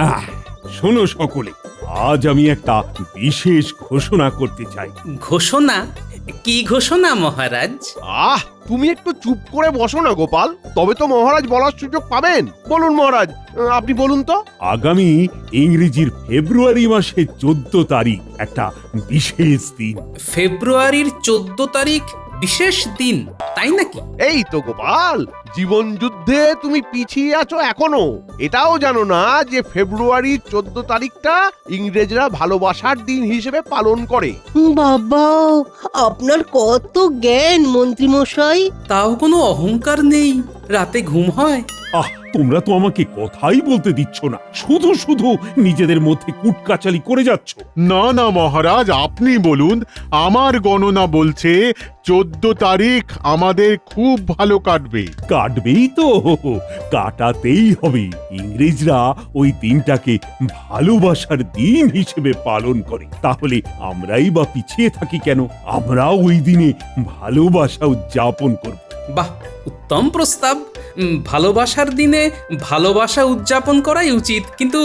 আহ, শোনো সকলে, আজ আমি একটা বিশেষ ঘোষণা করতে চাই। ঘোষণা? কি ঘোষণা মহারাজ? তুমি একটু চুপ করে বসো না গোপাল, তবে তো মহারাজ বলার সুযোগ পাবেন। বলুন মহারাজ, আপনি বলুন তো। আগামী ইংরেজির ফেব্রুয়ারি মাসের 14 তারিখ একটা বিশেষ দিন। ফেব্রুয়ারির 14 তারিখ বিশেষ দিন, তাই নাকি? এই তো গোপাল, জীবন যুদ্ধে তুমি পিছিয়ে আছো এখনো। এটাও জানো না যে ফেব্রুয়ারির 14 তারিখটা ইংরেজরা ভালোবাসার দিন হিসেবে পালন করে। বাবা, আপনার কত জ্ঞান মন্ত্রী মশাই। তাও কোনো অহংকার নেই, রাতে ঘুম হয়? তোমরা তো আমাকে কথাই বলতে দিচ্ছ না, শুধু শুধু নিজেদের মধ্যে কুটকাচালি করে যাচ্ছ। না না মহারাজ, আপনি বলুন। আমার গণনা বলছে 14 তারিখ আমাদের খুব ভালো কাটবে। কাটবেই তো, কাটাতেই হবে। ইংরেজরা ওই দিনটাকে ভালোবাসার দিন হিসেবে পালন করে, তাহলে আমরাই বা পিছিয়ে থাকি কেন? আমরা ওই দিনে ভালোবাসা উদযাপন করব। বাহ, উত্তম প্রস্তাব। ভালোবাসার দিনে ভালোবাসা উদযাপন করাই উচিত, কিন্তু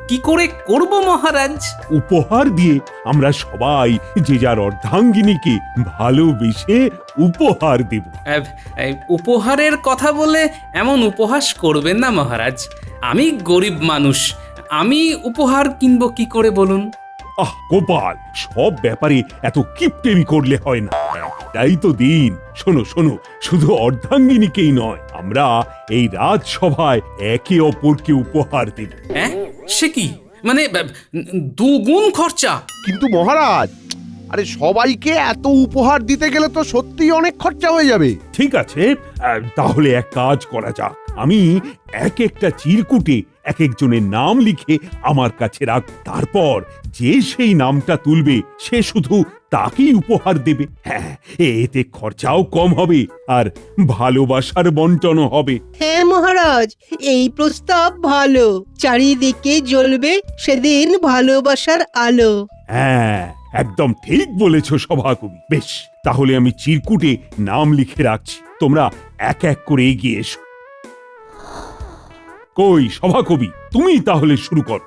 কি করে করব মহারাজ? উপহার দিয়ে আমরা সবাই যে যার অর্ধাঙ্গিনীকে ভালোবেসে উপহার দেব। উপহারের কথা বলে এমন উপহাস করবেন না মহারাজ। আমি গরিব মানুষ, আমি উপহার কিনবো কি করে বলুন? গোপাল, সব ব্যাপারে এত কিপটেমি করলে হয় না। একটাই তো দিন। শোনো শোনো, শুধু অর্ধাঙ্গিনীকেই নয়, আমরা এই রাজসভায় একে অপরকে উপহার দেব। সে কি, মানে দুগুণ খরচা? কিন্তু মহারাজ, আরে সবাইকে এত উপহার দিতে গেলে তো সত্যিই অনেক খরচা হয়ে যাবে। ঠিক আছে, তাহলে এক কাজ করা যাক। আমি এক একটা চিরকুটে এক একজনের নাম লিখে আমার কাছে রাখ, তারপর যে সেই নামটা তুলবে সে শুধু তাকেই উপহার দেবে। হ্যাঁ, এতে খরচাও কম হবে আর ভালোবাসার বন্টনও হবে। হ্যাঁ মহারাজ, এই প্রস্তাব ভালো। চারিদিকে জ্বলবে সেদিন ভালোবাসার আলো। হ্যাঁ, একদম ঠিক বলেছ সভাকবি। বেশ, তাহলে আমি চিরকুটে নাম লিখে রাখছি, তোমরা এক এক করে এগিয়ে এসো। কই সভাকবি, তুমি তাহলে শুরু করো।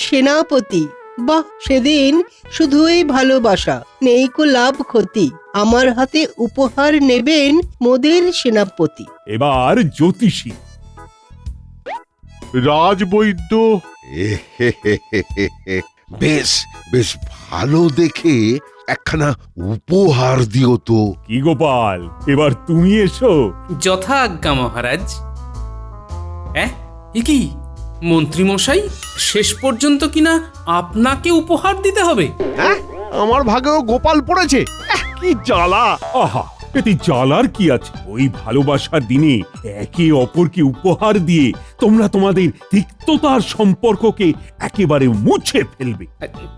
সেনাপতি। বাহ, সেদিন শুধুই ভালোবাসা, নেই কো লাভ ক্ষতি। আমার হাতে উপহার নেবেন মোদের সেনাপতি। এবার জ্যোতিষী। রাজবৈদ্য। বেশ বেশ ভালো দেখে একখানা উপহার দিও তো। কি গোপাল, এবার তুমি এসো। যথা আজ্ঞা মহারাজ। এ কি মন্ত্রী মশাই, শেষ পর্যন্ত কিনা আপনাকে উপহার দিতে হবে? হ্যাঁ, আমার ভাগেও গোপাল পড়েছে। কি জ্বালা! আহা, এতে জ্বালার কি আছে? ওই ভালোবাসার দিনে একে অপরকে উপহার দিয়ে তোমরা তোমাদের তিক্ততার সম্পর্ককে একেবারে মুছে ফেলবে।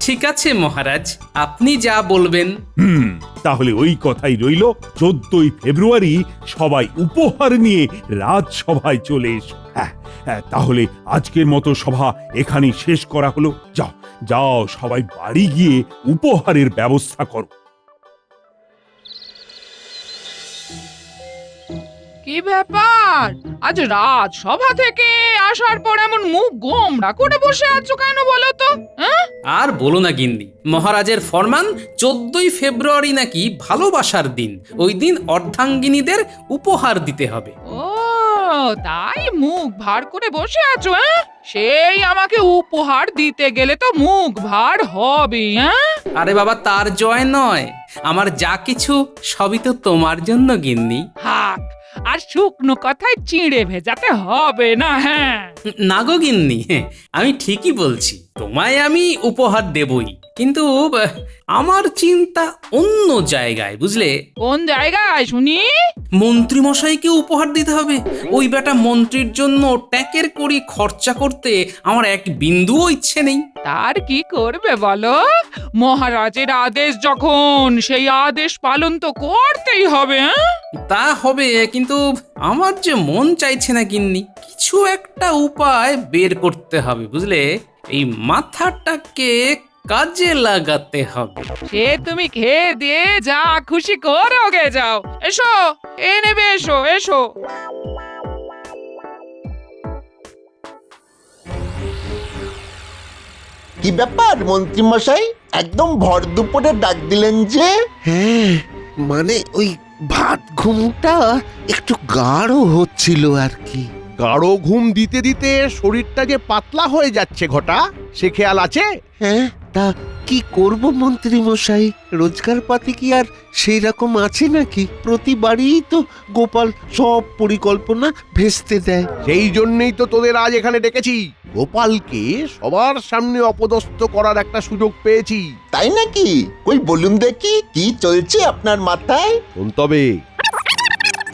ঠিক আছে মহারাজ, আপনি যা বলবেন। তাহলে ওই কথাই রইল। 14ই ফেব্রুয়ারি সবাই উপহার নিয়ে রাজসভায় চলে এসো। হ্যাঁ, তাহলে আজকের মতো সভা এখানেই শেষ করা হলো। যাও যাও, সবাই বাড়ি গিয়ে উপহারের ব্যবস্থা করো। কি ব্যাপার, আজ রাজসভা থেকে আসার পর এমন মুখ গোমড়া করে বসে আছো কেন বলো তো? আর বলো না গিন্নি, মহারাজের ফরমান 14ই ফেব্রুয়ারি নাকি ভালোবাসার দিন, ওই দিন অর্ধাঙ্গিনীদের উপহার দিতে হবে। ও তাই মুখ ভার করে বসে আছো? সেই আমাকে উপহার দিতে গেলে তো মুখ ভার হবে। আরে বাবা, তার জয় নয়, আমার যা কিছু সবই তো তোমার জন্য গিন্নি। হাক, আর শুকনো কথায় চিড়ে ভেজাতে হবে না। হ্যাঁ না গো গিন্নি, আমি ঠিকই বলছি, তোমায় আমি উপহার দেবই, কিন্তু আমার চিন্তা অন্য জায়গায়, বুঝলে? কোন জায়গায় শুনি? মন্ত্রী মশাইকে উপহার দিতে হবে। ওই বেটা মন্ত্রীর জন্য ট্যাকের করি খরচা করতে আমার এক বিন্দুও ইচ্ছে নেই। তার কি করবে বলো? মহারাজের আদেশ যখন, সেই আদেশ পালন তো করতেই হবে। তা হবে, কিন্তু আমার যে মন চাইছে না গিন্নি। কিছু একটা উপায় বের করতে হবে, বুঝলে? এই মাথাটাকে কাজে লাগাতে হবে। সে তুমি খেয়ে দিয়ে যা খুশি করোগে, যাও। এসো, এ নেবে, এসো এসো। কি ব্যাপার মন্ত্রী মশাই, একদম ভর দুপুরে ডাক দিলেন যে? হ্যাঁ, মানে ওই ভাত ঘুমটা একটু গাঢ় হচ্ছিল আর কি। গাঢ় ঘুম দিতে দিতে শরীরটা যে পাতলা হয়ে যাচ্ছে ঘটা, সে খেয়াল আছে? হ্যাঁ, তা কি করব মন্ত্রী মশাই, রোজগার পাতি কি আর সেই রকম আছে নাকি? প্রতিবারই তো গোপাল সব পরিকল্পনা ভেস্তে দেয়। সেই জন্যই তো তোদের আজ এখানে ডেকেছি। গোপালকে সবার সামনে অপদস্থ করার একটা সুযোগ পেয়েছি। তাই নাকি? কই বলুন দেখি, কি চলছে আপনার মাথায়? শোন তবে,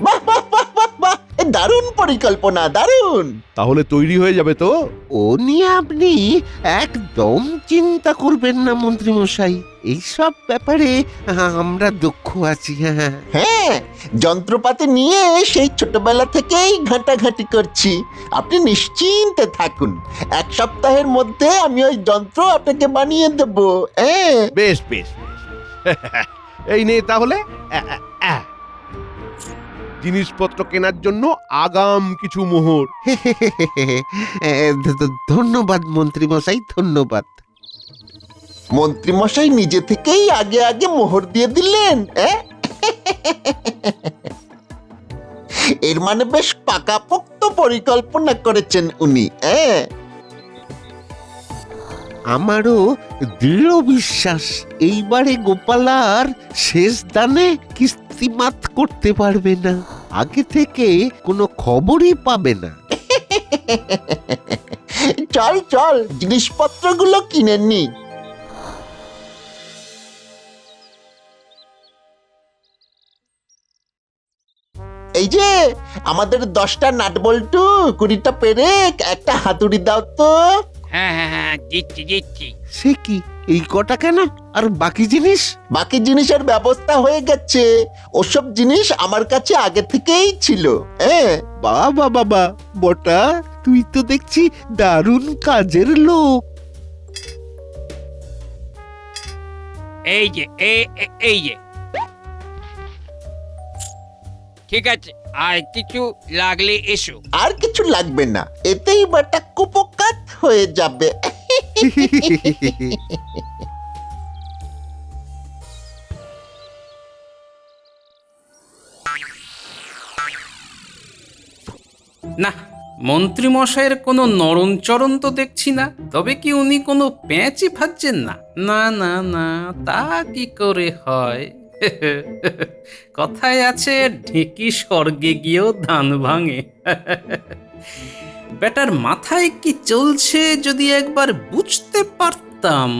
বাহ বাহ বাহ বাহ বাহ, এ দারুণ পরিকল্পনা, দারুণ। তাহলে তৈরি হয়ে যাবে তো? ও নিয়ে আপনি একদম চিন্তা করবেন না মন্ত্রী মশাই, এইসব ব্যাপারে আমরা দক্ষ আছি। হ্যাঁ, হ্যাঁ, যন্ত্রপাতি নিয়ে সেই ছোটবেলা থেকেই ঘাঁটাঘাঁটি করছি। আপনি নিশ্চিন্তে থাকুন, 1 সপ্তাহের মধ্যে আমি ওই যন্ত্র আপনাকে বানিয়ে দেব। বেশ বেশ বেশ। এই নে তাহলে জিনিসপত্র কেনার জন্য আগাম কিছু মোহর। ধন্যবাদ মন্ত্রী মশাই, ধন্যবাদ। মন্ত্রী মশাই নিজে থেকেই আগে আগে মোহর দিয়ে দিলেন। এর মানে বেশ পাকাপোক্ত পরিকল্পনা করেছেন উনি। আমারও দৃঢ় বিশ্বাস এইবারে গোপাল আর শেষ দানে কিস্তিমাত করতে পারবে না, আগে থেকে কোনো খবরই পাবে না। চল চল, জিনিসপত্রগুলো কিনে নি। এই যে আমাদের 10টা নাটবল্টু, 20টা পেরেক, একটা হাতুড়ি দাও তো। হ্যাঁ হ্যাঁ হ্যাঁ, দিচ্ছি দিচ্ছি। সে কি, এই কটা কেন? আর বাকি জিনিস? বাকি জিনিসের ব্যবস্থা হয়ে গেছে। ওসব জিনিস আমার কাছে আগে থেকেই ছিল। বাবা বাবা, বটা তুই তো দেখছি দারুণ কাজের লোক। এই যে এই যে, ঠিক আছে, আর কিছু লাগলে এসো। আর কিছু লাগবে না, এতেই বাটা কুপকাত হয়ে যাবে। না, মন্ত্রী মশাইয়ের কোনো নরণচরণ তো দেখছি না। তবে কি উনি কোনো প্যাঁচই ভাবছেন না? না না না, তা কি করে হয়? কথায় আছে, ঢেঁকি স্বর্গে গিয়েও ধান ভাঙে। বেটার মাথায় কি চলছে যদি একবার বুঝতে পারতাম।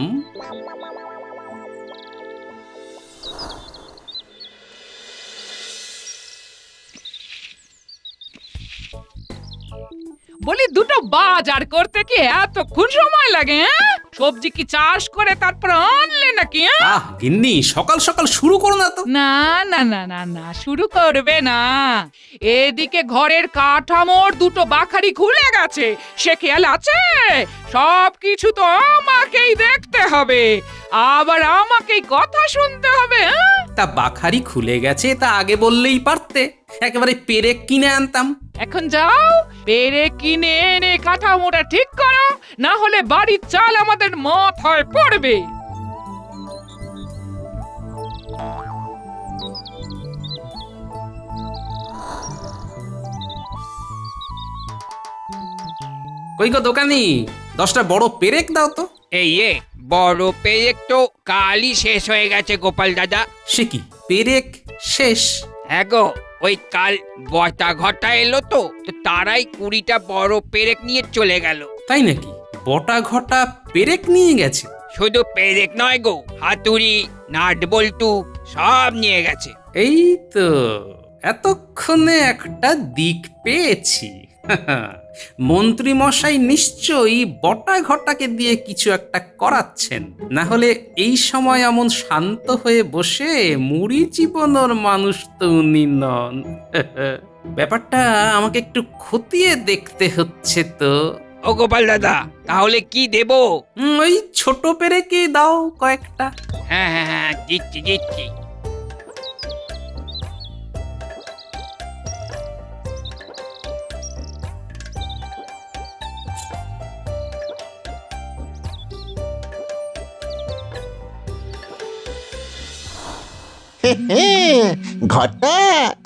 বলি, দুটো বাজার করতে কি এতক্ষণ সময় লাগে? সবজি কি চাষ করে তারপর আনলে নাকি? গিন্নি, সকাল সকাল শুরু করো না তো। না না না না না, শুরু করবে না। এদিকে ঘরের কাঠামোর দুটো বাখারি খুলে গেছে, সে খেয়াল আছে? সব কিছু তো আমাকেই দেখতে হবে, আবার আমাকেই কথা শুনতে হবে। তা বাখারি খুলে গেছে, তা আগে বললেই পারতে, একেবারে পেরেক কিনে আনতাম। এখন যাও, পেরেক কিনে এনে কাঠামোটা ঠিক করো, না হলে বাড়ির চাল আমাদের মাথায় পড়বে। কই গো দোকানি, 10টা বড় পেরেক দাও তো। এই বড় পেরেক তো কালই শেষ হয়ে গেছে গোপাল দাদা। সে কি, পেরেক শেষ? হ্যাঁ গো, ওই কাল বটা ঘটা এলো তো তারাই 20টা বড় পেরেক নিয়ে চলে গেল। তাই নাকি? বটা ঘটা পেরেক নিয়ে গেছে? শুধু পেরেক নয় গো, হাতুড়ি, নাট বল্টু সব নিয়ে গেছে। এই তো এতক্ষণে একটা দিক পেয়েছি। মন্ত্রী মশাই নিশ্চয়ই বটা ঘটাকে দিয়ে কিছু একটা করাচ্ছেন, না হলে এই সময় এমন শান্ত হয়ে বসে মুড়ি চিবানোর মানুষ তো উনি নন। ব্যাপারটা আমাকে একটু খতিয়ে দেখতে হচ্ছে তো। ও গোপাল দাদা, তাহলে কি দেব? ওই ছোট পেরেকে দাও কয়েকটা। হ্যাঁ হ্যাঁ হ্যাঁ, দিচ্ছি দিচ্ছি। ঘটা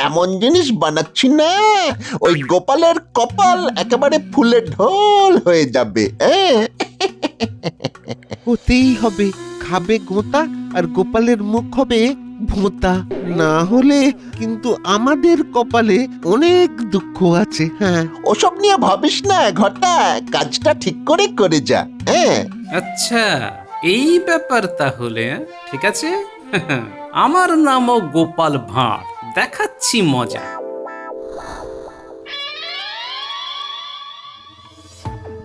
এমন জিনিস বানাচ্ছি না, ওই গোপালের কপাল একেবারে ফুলে ঢোল হয়ে যাবে। হতেই হবে, খাবে গোঁতা আর গোপালের মুখ হবে ভোঁতা। না হলে কিন্তু আমাদের কপালে অনেক দুঃখ আছে। হ্যাঁ, ওসব নিয়ে ভাবিস না ঘটা, কাজটা ঠিক করে করে যা। আচ্ছা, এই ব্যাপার তাহলে। ঠিক আছে, আমার নামও গোপাল ভাঁড়, দেখাচ্ছি মজা।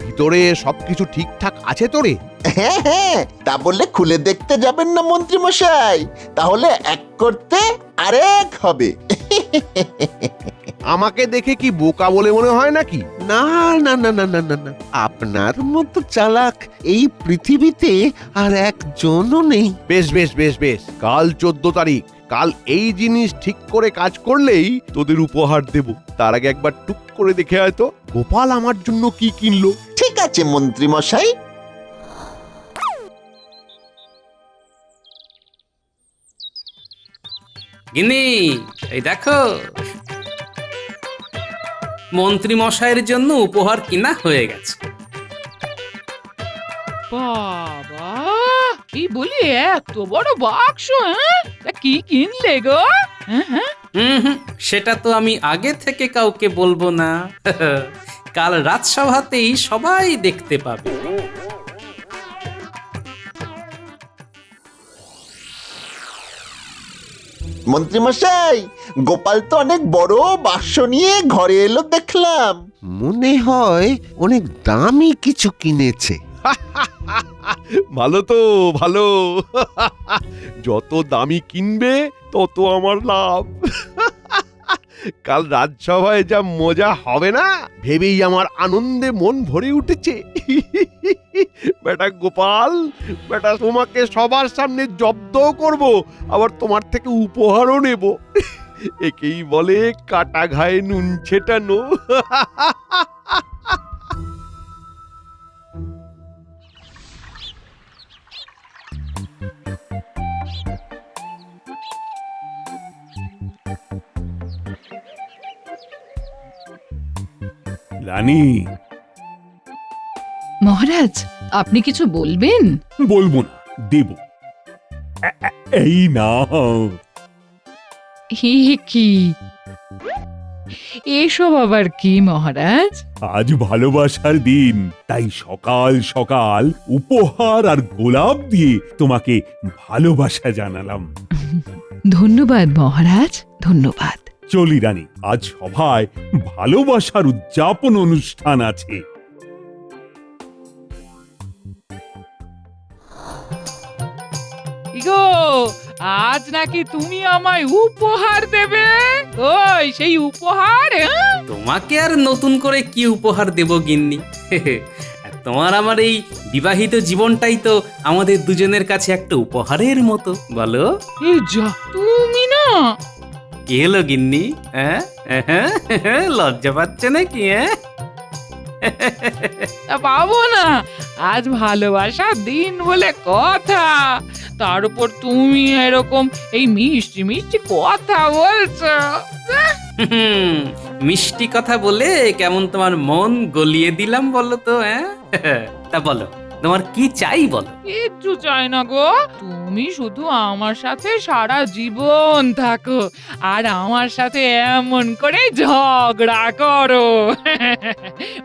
ভিতরে সবকিছু ঠিকঠাক আছে তো রে? হ্যাঁ হ্যাঁ, তা বললে খুলে দেখতে যাবেন না মন্ত্রী মশাই? তাহলে এক করতে আরেক হবে। আমাকে দেখে কি বোকা বলে মনে হয় নাকি? না না না না না না না, আপনার মতো চালাক এই পৃথিবীতে আর একজনও নেই। বেশ বেশ বেশ বেশ, কাল 14 তারিখ। কাল এই জিনিস ঠিক করে কাজ করলেই তোদের উপহার দেব। তার আগে একবার টুক করে দেখে আয় তো গোপাল আমার জন্য কি কিনলো। ঠিক আছে মন্ত্রী মশাই। গিন্নি, এই দেখো, মন্ত্রী মশাইয়ের জন্য উপহার কিনা হয়ে গেছে। বাবা, এই বলি এত বড় বাক্স, হ্যাঁ? তা কি কিনলে গো? হ্যাঁ হ্যাঁ, হুম, সেটা তো আমি আগে থেকে কাউকে বলবো না। কাল রাজসভাতেই সবাই দেখতে পাবে। মন্ত্রী মশাই, গোপাল তো অনেক বড় বাক্স নিয়ে ঘরে এলো দেখলাম। মনে হয় অনেক দামি কিছু কিনেছে। ভালো তো ভালো। যত দামি কিনবে তত আমার লাভ। কাল রাজসভায় যা মজা হবে না, ভেবেই আমার আনন্দে মন ভরে উঠেছে। বেটা গোপাল, বেটা তোমাকে সবার সামনে জব্দও করব, আবার তোমার থেকে উপহারও নেব। একেই বলে কাটা ঘায়ে নুন ছেটানো। রানী, মহারাজ, আপনি কিছু বলবেন? বলবো না, দেব। এই নাও। হে কি, এসব আবার কি মহারাজ? আজ ভালোবাসার দিন, তাই সকাল সকাল উপহার আর গোলাপ দিয়ে তোমাকে ভালোবাসা জানালাম। ধন্যবাদ মহারাজ, ধন্যবাদ। চলি রানী, আজ সভায় ভালোবাসার উদযাপন অনুষ্ঠান আছে। ইগো, আজ নাকি তুমি আমায় উপহার দেবে? ওই সেই উপহার? হ্যাঁ? তোমাকে আর নতুন করে কি উপহার দেব গিন্নি? তোমার আমার এই বিবাহিত জীবনটাই তো আমাদের দুজনের কাছে একটা উপহারের মতো, বলো? এই যা, তুমি না। কি হলো গিন্নি? হ্যাঁ, লজ্জা পাচ্ছে নাকি? তা পাবো না, আজ ভালোবাসার দিন বলে কথা, তার উপর তুমি এরকম এই মিষ্টি মিষ্টি কথা বলছো। মিষ্টি কথা বলে কেমন তোমার মন গলিয়ে দিলাম বলো তো? তা বলো, তোমার কি চাই বলো? কিচ্ছু চাই না গো, তুমি শুধু আমার সাথে সারা জীবন থাকো আর আমার সাথে এমন করে ঝগড়া করো।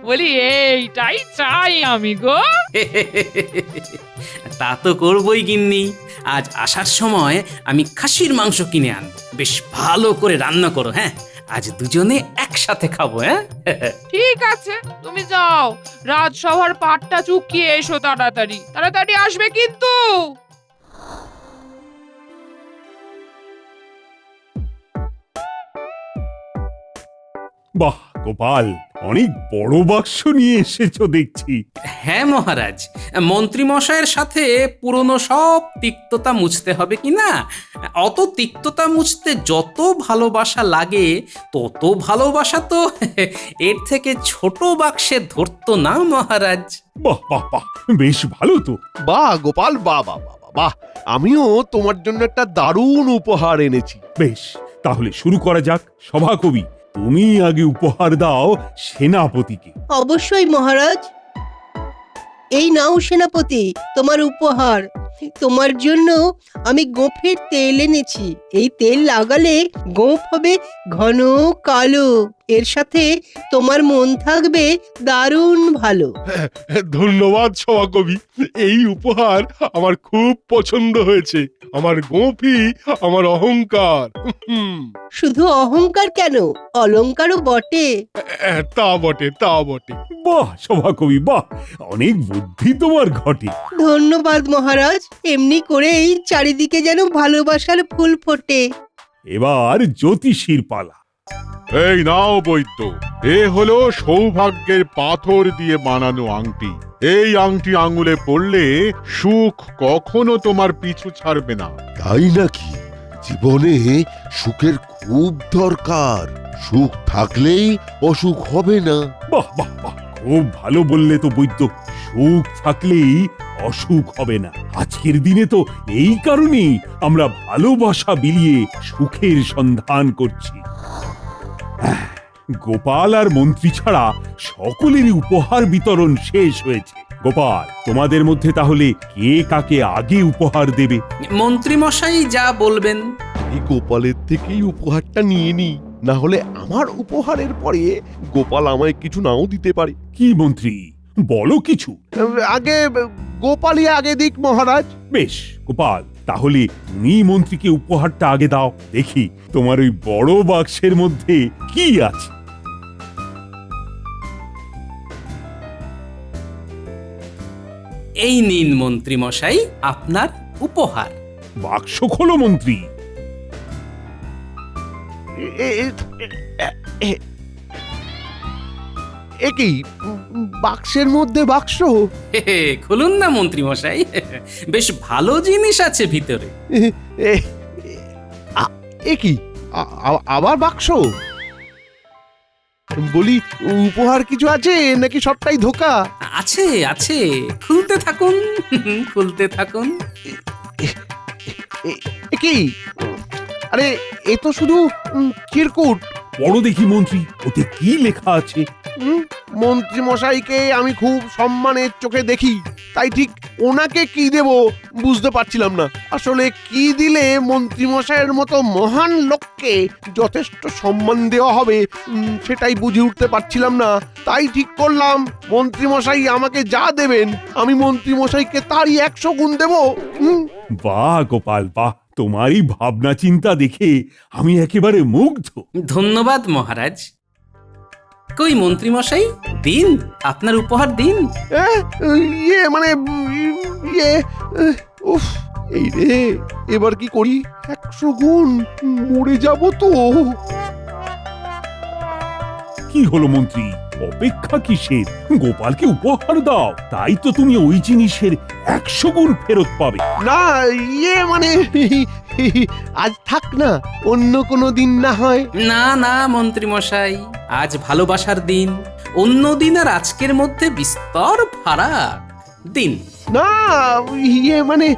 বলি এইটাই চাই আমি গো। তা তো করবই গিন্নি। আজ আসার সময় আমি খাসির মাংস কিনে আনবো, বেশ ভালো করে রান্না করো। হ্যাঁ, আজ দুজনে একসাথে খাবো। হ্যাঁ, ঠিক আছে, তুমি যাও, রাজসভার পাটটা চুকিয়ে এসো, তাড়াতাড়ি তাড়াতাড়ি আসবে কিন্তু। বাহ গোপাল, অনেক বড় বাক্স নিয়ে এসেছো দেখছি। হ্যাঁ মহারাজ, মন্ত্রী মশাইয়ের সাথে পুরনো সব তিক্ততা মুছতে হবে কি না? অত তিক্ততা মুছতে যত ভালোবাসা লাগে, তত ভালোবাসা তো এর থেকে ছোট বাক্সে ধরতো না মহারাজ। বাহ বাহ বাহ, বেশ ভালো তো। বাহ গোপাল, বাহ বাহ বাহ বাহ। বাহ, আমিও তোমার জন্য একটা দারুণ উপহার এনেছি। বেশ, তাহলে শুরু করা যাক। সভাকবি, তুমি আগে উপহার দাও সেনাপতিকে। অবশ্যই মহারাজ। এই নাও সেনাপতি, তোমার উপহার। তোমার জন্য আমি গোঁফের তেল এনেছি। এই তেল লাগালে গোঁফ হবে ঘন কালো। এর সাথে তোমার মন থাকবে দারুণ ভালো। ধন্যবাদ সভাকবি, এই উপহার আমার খুব পছন্দ হয়েছে। আমার গোঁফই আমার অহংকার। শুধু অহংকার কেন, অলংকারও বটে। তা বটে, তা বটে। বাহ সভাকবি, বাহ, অনেক বুদ্ধি তোমার ঘটে। ধন্যবাদ মহারাজ। এমনি করেই চারিদিকে যেন ভালোবাসার ফুল ফোটে। এবার জ্যোতিষীর পালা। এই নাও বৈদ্য, এ হলো সৌভাগ্যের পাথর দিয়ে বানানো আংটি। এই আংটি আঙুলে পড়লে সুখ কখনো তোমার পিছু ছাড়বে না। তাই নাকি? জীবনে সুখের খুব দরকার। সুখ থাকলেই অসুখ হবে না। বাহ বাহ বাহ, খুব ভালো বললে তো বৈদ্য। সুখ থাকলেই অসুখ হবে না। আজকের দিনে তো এই কারণেই আমরা ভালোবাসা বিলিয়ে সুখের সন্ধান করছি। গোপাল আর মন্ত্রী ছাড়া সকলেরই উপহার বিতরণ শেষ হয়েছে। গোপাল, তোমাদের মধ্যে তাহলে কে কাকে আগে উপহার দেবে? মন্ত্রী মশাই যা বলবেন। এই গোপালের থেকেই উপহারটা নিয়ে নি, না হলে আমার উপহারের পরে গোপাল আমায় কিছু নাও দিতে পারে। কি মন্ত্রী, বলো কিছু। আগে গোপালই আগে দিক মহারাজ। বেশ গোপাল, তাহলে তুমি মন্ত্রীকে উপহারটা আগে দাও। দেখি তোমার ওই বড় বাক্সের মধ্যে কি আছে। এই নিন মন্ত্রী মশাই আপনার উপহার। বাক্স খোলো মন্ত্রী। একই বাক্সের মধ্যে বাক্স? হে হে, খুলুন না মন্ত্রী মশাই, বেশ ভালো জিনিস আছে ভিতরে। একই আবার বাক্স? বলি, উপহার কিছু আছে নাকি সবটাই ধোকা? আছে আছে, খুলতে থাকুন খুলতে থাকুন। কি? আরে এ তো শুধু চিরকুট। বড় দেখি মন্ত্রী, ওতে কি লেখা আছে? মন্ত্রী মশাইকে আমি খুব সম্মানের চোখে দেখি, তাই ঠিক ওনাকে কি দেব বুঝতে পারছিলাম না। আসলে কি দিলে মন্ত্রী মশাইয়ের মতো মহান লোককে যথেষ্ট সম্মান দেওয়া হবে সেটাই বুঝে উঠতে পারছিলাম না। তাই ঠিক করলাম মন্ত্রী মশাই আমাকে যা দেবেন আমি মন্ত্রী মশাইকে তারই 100 গুণ দেব। বাহ গোপাল, বাহ, তোমারই ভাবনা চিন্তা দেখে আমি একেবারে মুগ্ধ। ধন্যবাদ মহারাজ। কই মন্ত্রী মশাই, দিন আপনার উপহার দিন। ইয়ে মানে ইয়ে, উফ, এই রে, এবার কি করি? 100 গুণ, মরে যাব তো। কি হলো মন্ত্রী, অপেক্ষা কিসের? গোপালকে উপহার দাও, তাই তো তুমি ওই জিনিসের 100 গুণ ফেরত পাবে। না, ইয়ে মানে আজ থাক না, অন্য কোনো দিন না হয়। না না মন্ত্রী মশাই, আজ ভালোবাসার দিন। অন্য দিন আর আজকের মধ্যে বিস্তর ফারাক। দিন। না, ইয়ে মানে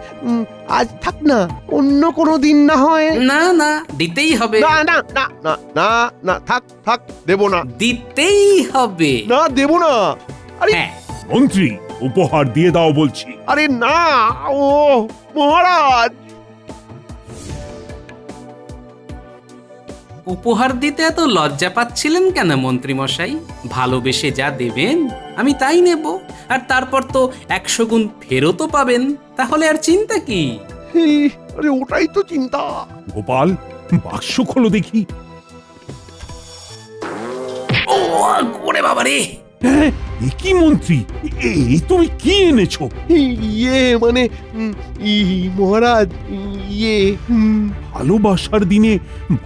আজ থাক না, অন্য কোনো দিন না হয়। না না, দিতেই হবে। না না না না না না, থাক থাক, দেব না। দিতেই হবে। না, দেব না। আরে হ্যাঁ, মন্ত্রী, উপহার দিয়ে দাও বলছি। আরে না, ও মহারাজ। উপহার দিতে এত লজ্জা পাচ্ছিলেন কেন মন্ত্রী মশাই? ভালোবেসে যা দেবেন আমি তাই নেব, আর তারপর তো 100 গুণ ফেরতও পাবেন। তাহলে আর চিন্তা কি? আরে ওটাই তো চিন্তা। গোপাল, বাক্স খোলো দেখি। ও ওরে বাবা রে! হ্যাঁ, এ কি মন্ত্রী, এই তুমি কি এনেছো? ইয়ে মানে মহারাজ, ইয়ে ভালোবাসার দিনে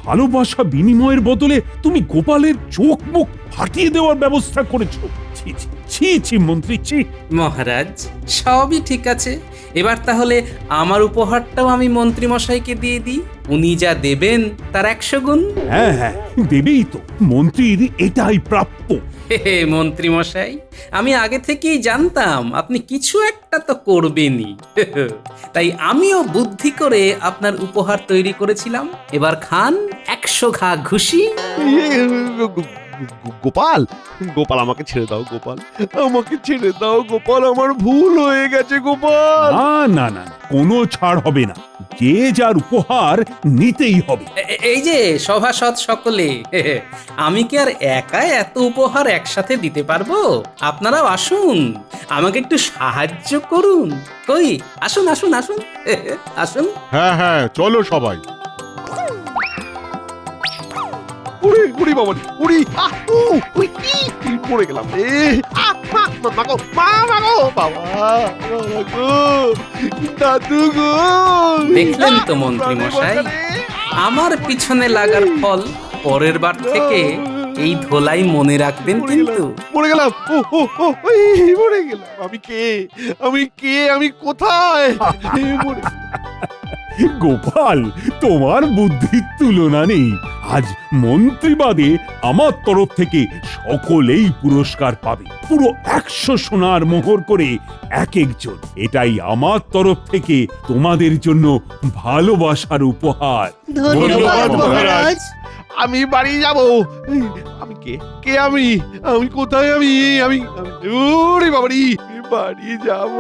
ভালোবাসা বিনিময়ের বদলে তুমি গোপালের চোখ মুখ ফাটিয়ে দেওয়ার ব্যবস্থা করেছো। ছি ছি ছি ছি ছি মন্ত্রী ছি। মহারাজ সবই ঠিক আছে, এবার তাহলে আমার উপহারটাও আমি মন্ত্রী মশাইকে দিয়ে দিই। উনি যা দেবেন তার 100 গুণ। হ্যাঁ হ্যাঁ, দেবেই তো, মন্ত্রীর এটাই প্রাপ্য। হে মন্ত্রী মশাই, আমি আগে থেকেই জানতাম আপনি কিছু একটা তো করবেনই। তাই আমিও বুদ্ধি করে আপনার উপহার তৈরি করেছিলাম। এবার খান 100 ঘা ঘুষি। গোপাল, গোপাল আমাকে ছেড়ে দাও গোপাল, আমাকে ছেড়ে দাও গোপাল, আমার ভুল হয়ে গেছে গোপাল। না না না, কোনো ছাড় হবে না, যে যার উপহার নিতেই হবে। এই যে সভাসদ সকলে, আমি কি আর একা এত উপহার একসাথে দিতে পারবো? আপনারাও আসুন, আমাকে একটু সাহায্য করুন। কই আসুন আসুন আসুন আসুন। হ্যাঁ হ্যাঁ, চলো সবাই। উড়ি উড়ি বাবা উড়ি, উড়ি পড়ে গেলাম রে। মাগো মাগো বাবা, গো দাদু গো। দেখলেন তো মন্ত্রী মশাই, আমার পিছনে লাগার ফল। পরের বার থেকে এই ধোলাই মনে রাখবেন কিন্তু। পড়ে গেলাম, পড়ে গেলাম। আমি কে, আমি কে, আমি কোথায়? গোপাল, তোমার বুদ্ধির তুলনা নেই। আজ মন্ত্রী বাদে আমার তরফ থেকে সকলেই পুরস্কার পাবে, পুরো 100 সোনার মোহর করে এক একজন। এটাই আমার তরফ থেকে তোমাদের জন্য ভালোবাসার উপহার। ধন্যবাদ মহারাজ। আমি বাড়ি যাব। আমি কে, কে আমি, আমি কোথায়, আমি আমি ওরে বাবারি, বাড়ি যাব।